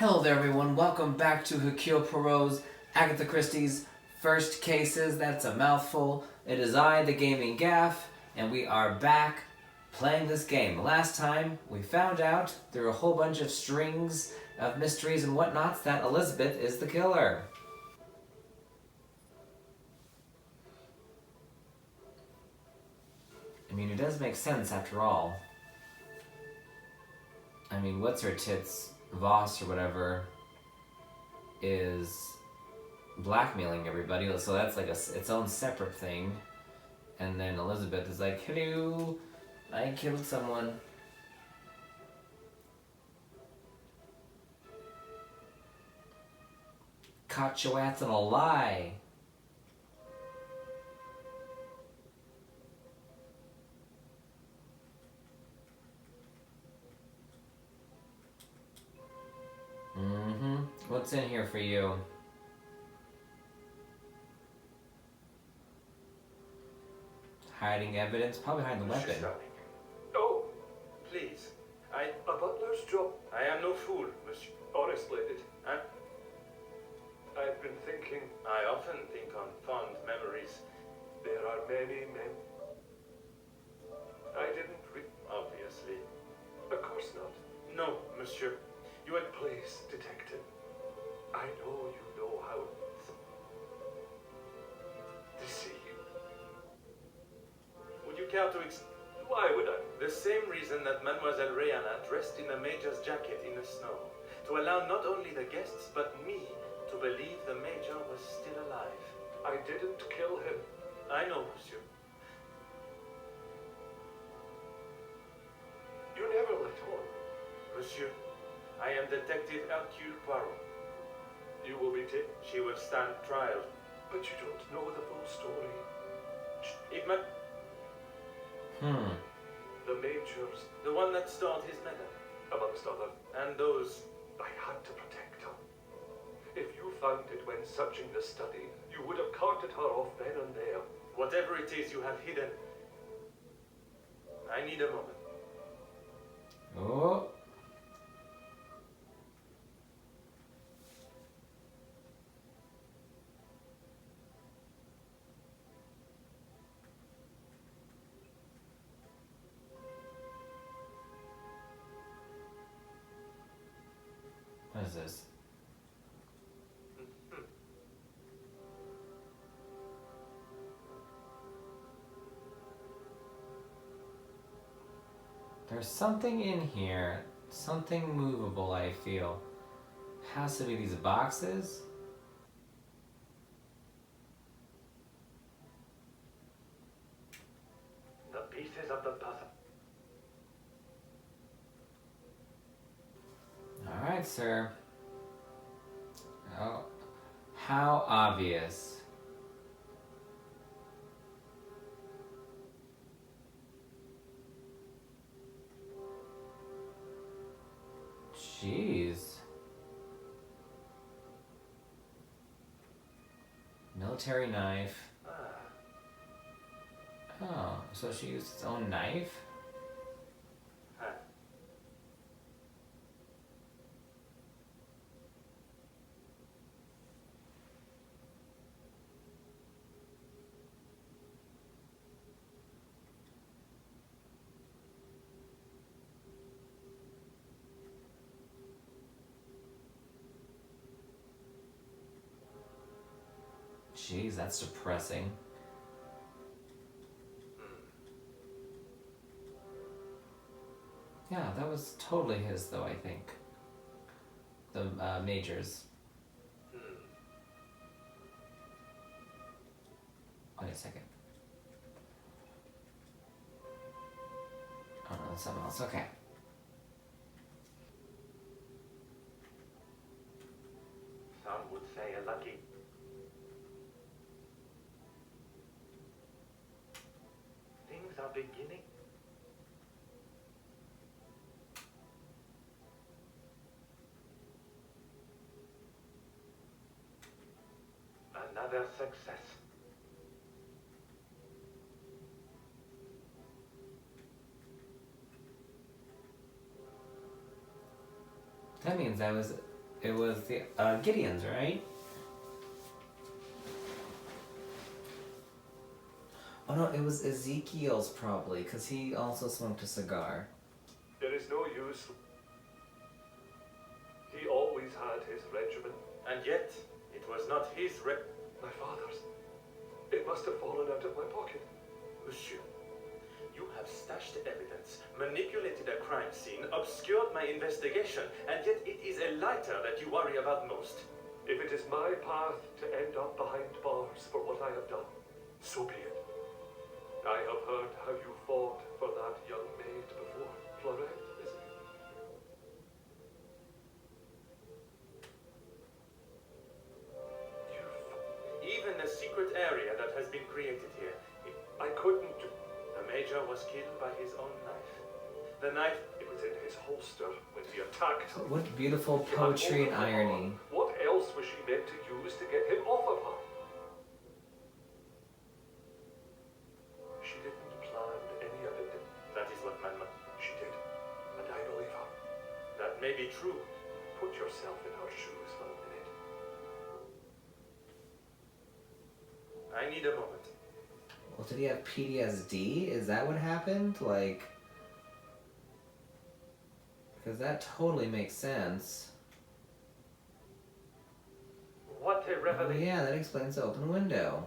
Hello there, everyone. Welcome back to Hercule Poirot's Agatha Christie's First Cases. That's a mouthful. It is I, the Gaming Gaff, and we are back playing this game. Last time, we found out through a whole bunch of strings of mysteries and whatnots that Elizabeth is the killer. I mean, it does make sense after all. I mean, what's her tits, Voss or whatever, is blackmailing everybody, so that's like its own separate thing. And then Elizabeth is like, hello, I killed someone. Caught your ass in a lie. What's in here for you? Hiding evidence? Probably hiding the weapon. Oh, please. A butler's job. I am no fool, monsieur. Honestly, I've been thinking. I often think on fond memories. There are many men. I didn't obviously. Of course not. No, monsieur. You would please, detective. I know you know how to see. Would you care to Why would I? The same reason that Mademoiselle Rihanna dressed in the Major's jacket in the snow. To allow not only the guests, but me, to believe the Major was still alive. I didn't kill him. I know, monsieur. You never let on. Monsieur, I am Detective Hercule Poirot. You will be taken. She will stand trial. But you don't know the full story. It might... The Major's... The one that stole his medal. Amongst others. And those... I had to protect her. If you found it when searching the study, you would have carted her off then and there. Whatever it is you have hidden. I need a moment. Oh. What is this? There's something in here, something movable, I feel. Has to be these boxes? The pieces of the puzzle. Alright, sir. Oh, how obvious. Jeez. Military knife. Oh, so she used its own knife? Jeez, that's depressing. Yeah, that was totally his, though, I think. The Major's. Wait a second. Oh no, that's something else. Okay. Some would say a lucky. Things are beginning. Another success. That means I was It was the Gideon's, right? Oh no, it was Ezekiel's probably, because he also smoked a cigar. There is no use. He always had his regiment. And yet, it was not his My father's. It must have fallen out of my pocket. Monsieur, you have stashed evidence, manipulated a crime scene, obscured my investigation, and yet it is a lighter that you worry about most. If it is my path to end up behind bars for what I have done, so be it. I have heard how you fought for that young maid before. Florette, is it? Even the secret area that has been created here, I couldn't. the Major was killed by his own knife. The knife, It was in his holster when he attacked her. What beautiful He had poetry and hold of her irony. arm. What else was she meant to use to get him off of her? She didn't plan any of it. that is what Mademoiselle. She did, and I believe her. That may be true. Put yourself in her shoes for a minute. I need a moment. Well, did he have PTSD? Is that what happened? Like, because that totally makes sense. What a Oh revelation. yeah, that explains the open window.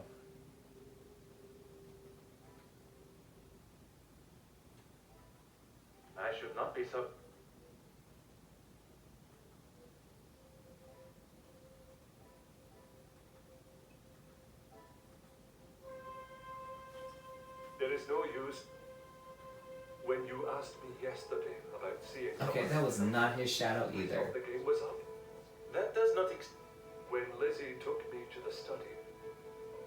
I should not be so. There is no use. When you asked me yesterday about seeing Okay, someone, that was not his shadow I either. thought the game was up. That does not When Lizzie took me to the study,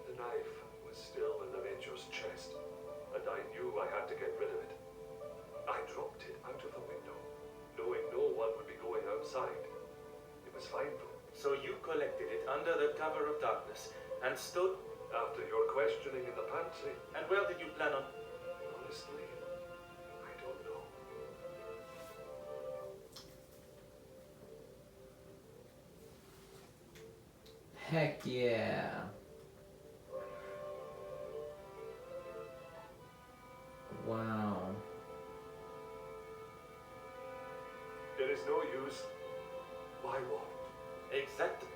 the knife was still in the Major's chest, and I knew I had to get rid of it. I dropped it out of the window, knowing no one would be going outside. It was fine though. So you collected it under the cover of darkness and stood. After your questioning in the pantry, And where did you plan on? honestly, I don't know. Heck yeah. Wow. There is no use. Why what? Exactly.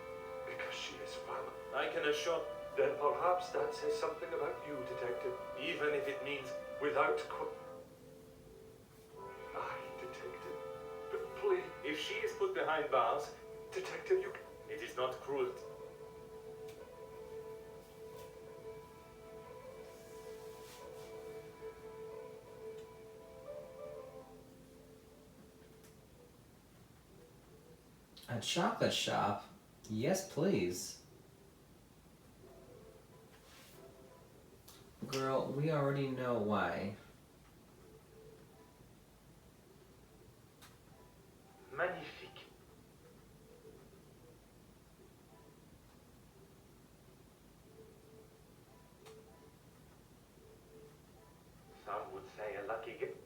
Because she is family. I can assure. Then perhaps that says something about you, Detective. Even if it means. Without Aye, Detective. But please, If she is put behind bars, Detective, you... it is not cruelty. A chocolate shop? Yes, please. Girl, we already know why. Magnifique. Some would say a lucky gift.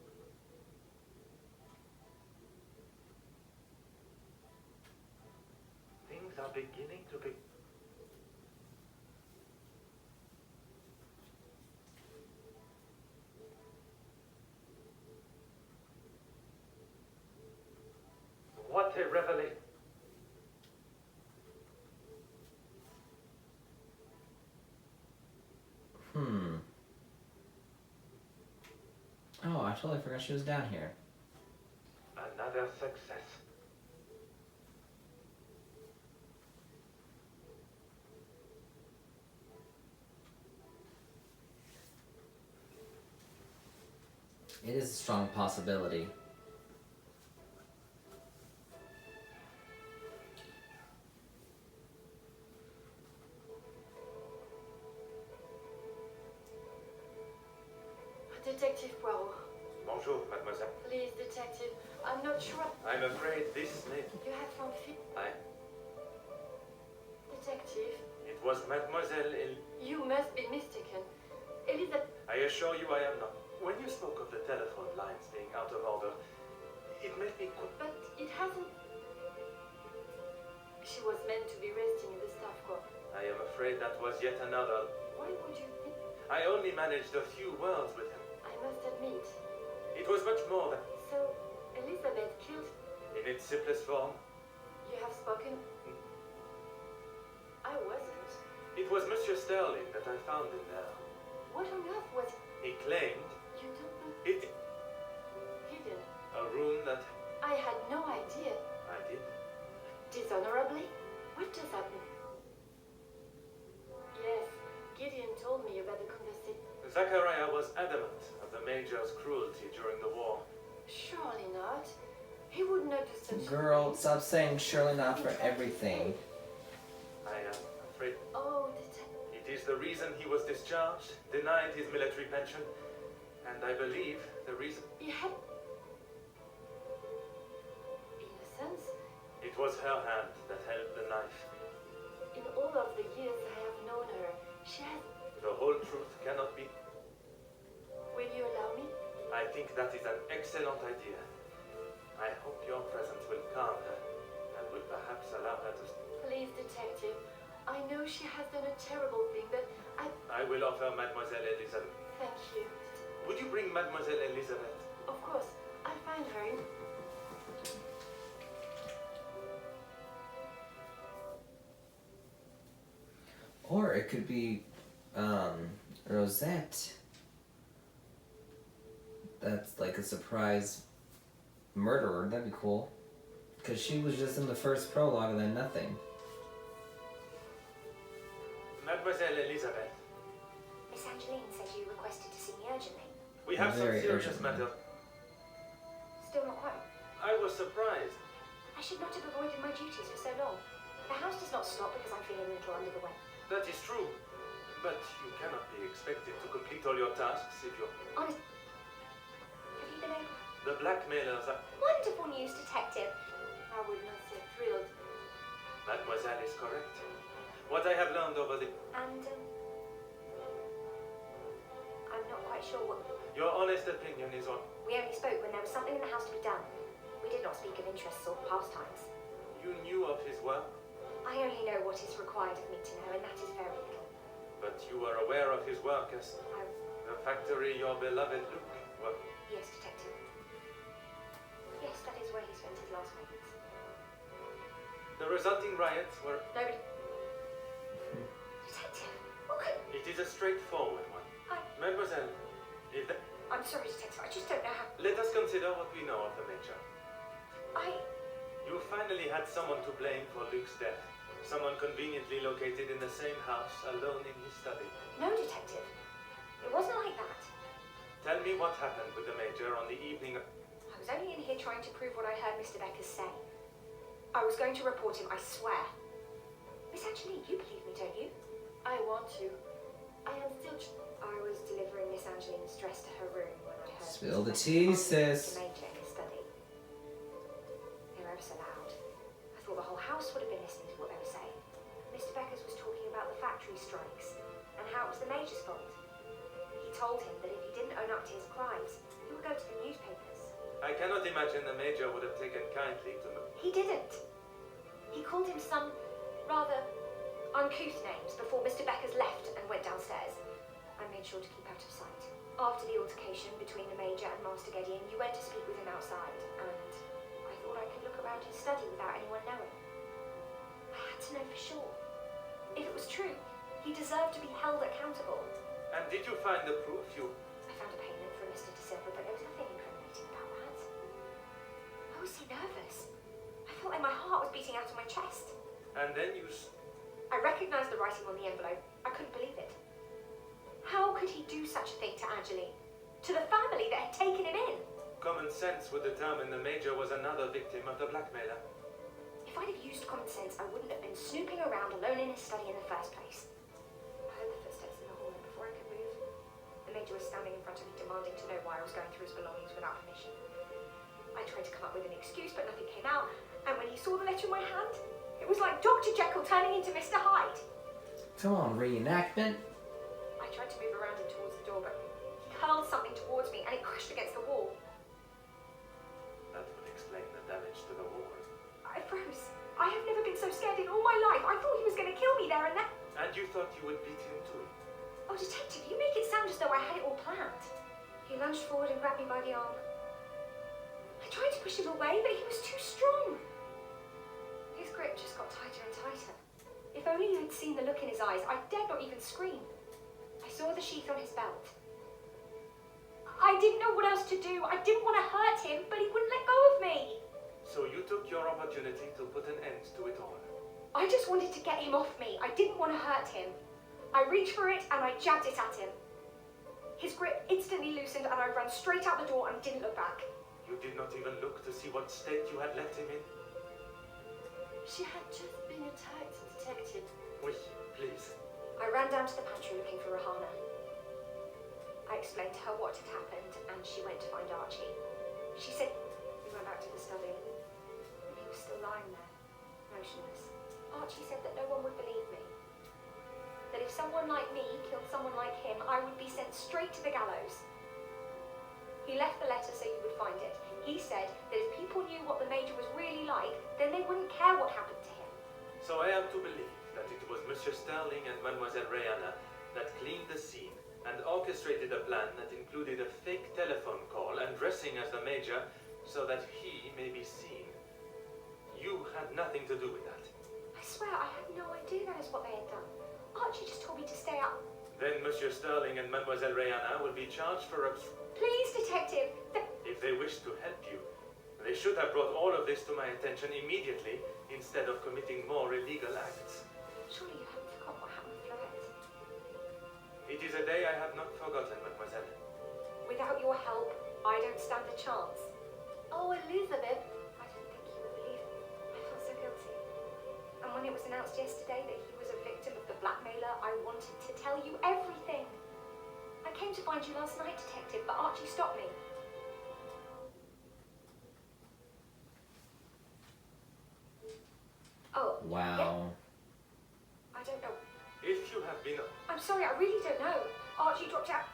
Things are beginning to be. What a revelation. Oh, I totally forgot she was down here. Another success. It is a strong possibility. Detective Poirot. Bonjour, mademoiselle. Please, detective, I'm not sure. I'm afraid this may. You have found Detective, It was Mademoiselle you must be mistaken. Elizabeth, I assure you I am not. When you spoke of the telephone lines being out of order, it made me but it hasn't... afraid that was yet another. Why would you think? I only managed a few words with him. I must admit. It was much more than So, Elizabeth killed. in its simplest form. You have spoken. I wasn't. It was Monsieur Sterling that I found in there. What on earth was He claimed you don't know? it Hidden. a room that I had no idea. I did. Dishonorably? What does that mean? Yes, Gideon told me about the conversation. Zachariah was adamant of the Major's cruelty during the war. Surely not. He would not do such a Girl, thing. stop saying surely not for everything. I am afraid Oh, detective. it is the reason he was discharged, denied his military pension, and I believe the reason He had. Innocence? it was her hand that held the knife. In all of the years I have known her, she has. The whole truth cannot be. Will you allow me? I think that is an excellent idea. I hope your presence will calm her and will perhaps allow her to. Please, detective. I know she has done a terrible thing, but I will offer Mademoiselle Elizabeth. thank you. Would you bring Mademoiselle Elizabeth? Of course, I'll find her in. Or it could be Rosette. That's like a surprise murderer. That'd be cool. Because she was just in the first prologue and then nothing. Mademoiselle Elizabeth, Miss Angeline said you requested to see me urgently. we have some Very serious urgent. matter. Still not home. I was surprised. I should not have avoided my duties for so long. The house does not stop because I'm feeling a little under the weather. That is true. But you cannot be expected to complete all your tasks if you're... Honest. Have you been able? The blackmailers are... Wonderful news, detective. I would not say thrilled. Mademoiselle is correct. What I have learned over the... And, I'm not quite sure what... Your honest opinion is on... We only spoke when there was something in the house to be done. We did not speak of interests or pastimes. You knew of his work, I only know what is required of me to know, and that is very little. but you were aware of his work as the factory your beloved Luke worked. Yes, detective. Yes, that is where he spent his last moments. The resulting riots were... Nobody... Detective, what could... It is a straightforward one. Mademoiselle, if the... I'm sorry, detective, I just don't know how... let us consider what we know of the Major. I... You finally had someone to blame for Luke's death. Someone conveniently located in the same house, alone in his study. No, detective. It wasn't like that. Tell me what happened with the Major on the evening of... I was only in here trying to prove what I heard Mr. Becker say. I was going to report him, I swear. Miss Angeline, you believe me, don't you? I want to. I am still. I was delivering Miss Angeline's dress to her room when I heard Spill Mr. the Becker tea, calling sis. Mr. Major in his study. They were ever so loud. I thought the whole house would have been listening to what they were saying. Mr. Beckers was talking about the factory strikes and how it was the Major's fault. He told him that if he didn't own up to his crimes, he would go to the newspapers. I cannot imagine the Major would have taken kindly to... He didn't. He called him some rather uncouth names before Mr. Beckers left and went downstairs. I made sure to keep out of sight. After the altercation between the Major and Master Gideon, you went to speak with him outside, and I thought I could look around his study without anyone knowing. I had to know for sure. If it was true, he deserved to be held accountable. And did you find the proof you... I found a payment from Mr. December, but there was nothing incriminating about that. I was so nervous. I felt like my heart was beating out of my chest. And then you... I recognized the writing on the envelope. I couldn't believe it. How could he do such a thing to Angeline? To the family that had taken him in? Common sense would determine the Major was another victim of the blackmailer. If I'd have used common sense, I wouldn't have been snooping around alone in his study in the first place. I heard the footsteps in the hall, and before I could move, the Major was standing in front of me, demanding to know why I was going through his belongings without permission. I tried to come up with an excuse, but nothing came out, and when he saw the letter in my hand, it was like Dr. Jekyll turning into Mr. Hyde. Come on, reenactment. I tried to move around him towards the door, but he hurled something towards me, and it crashed against the wall. That would explain the damage to the wall. I froze. I have never been so scared in all my life. I thought he was going to kill me there and then. And you thought you would beat him to it. Oh, Detective, you make it sound as though I had it all planned. He lunged forward and grabbed me by the arm. I tried to push him away, but he was too strong. His grip just got tighter and tighter. If only you had seen the look in his eyes, I dared not even scream. I saw the sheath on his belt. I didn't know what else to do. I didn't want to hurt him, but he wouldn't let go of me. So you took your opportunity to put an end to it all. I just wanted to get him off me. I didn't want to hurt him. I reached for it and I jabbed it at him. His grip instantly loosened and I ran straight out the door and didn't look back. You did not even look to see what state you had left him in? She had just been attacked, Detective. Oui, please. I ran down to the pantry looking for Rahana. I explained to her what had happened and she went to find Archie. She said he went back to the study and he was still lying there, motionless. Archie said that no one would believe me. That if someone like me killed someone like him, I would be sent straight to the gallows. He left the letter so you would find it. He said that if people knew what the Major was really like, then they wouldn't care what happened to him. So I am to believe that it was Monsieur Sterling and Mademoiselle Rihanna that cleaned the scene and orchestrated a plan that included a fake telephone call and dressing as the Major so that he may be seen. You had nothing to do with that. I swear I had no idea that is what they had done. Archie just told me to stay up. Then Monsieur Sterling and Mademoiselle Rihanna will be charged for Please, Detective. If they wish to help you, they should have brought all of this to my attention immediately instead of committing more illegal acts. Surely you haven't forgotten what happened with Florette. It is a day I have not forgotten, mademoiselle. Without your help, I don't stand a chance. Oh, Elizabeth. I didn't think you would believe me. I felt so guilty. And when it was announced yesterday that he was a victim of the blackmailer, I wanted to tell you everything. I came to find you last night, Detective, but Archie stopped me. Oh. Wow. Yeah. I don't know. If you have been... I'm sorry, I really don't know. Archie dropped out.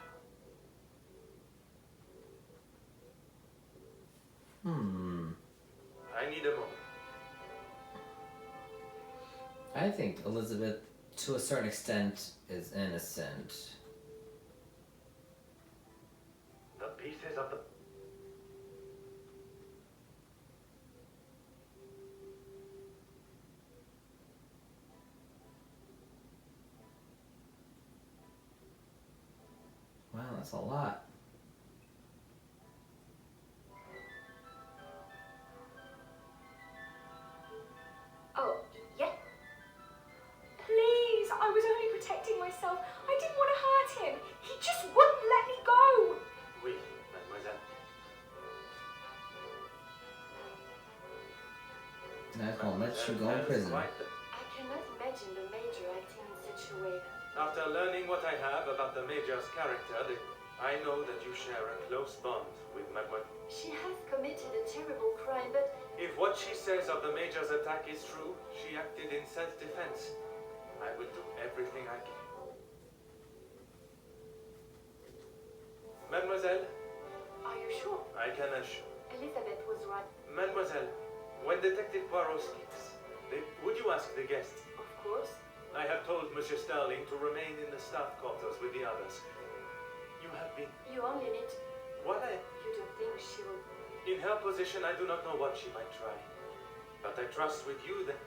I need a moment. I think Elizabeth, to a certain extent, is innocent. The pieces of the... Wow, that's a lot. Oh, yeah. Please, I was only protecting myself. I didn't want to hurt him. He just wouldn't let me go. Oui, mademoiselle. I won't let you go in prison. I cannot imagine the Major acting in such a way. After learning what I have about the Major's character, I know that you share a close bond with mademoiselle. She has committed a terrible crime, but If what she says of the Major's attack is true, she acted in self-defense. I will do everything I can. Mademoiselle, Are you sure? I can assure. Elizabeth was right. Mademoiselle, when Detective Poirot speaks, would you ask the guests? Of course. I have told Monsieur Sterling to remain in the staff quarters with the others. You have been... You only need... What You don't think she will... In her position, I do not know what she might try. But I trust with you that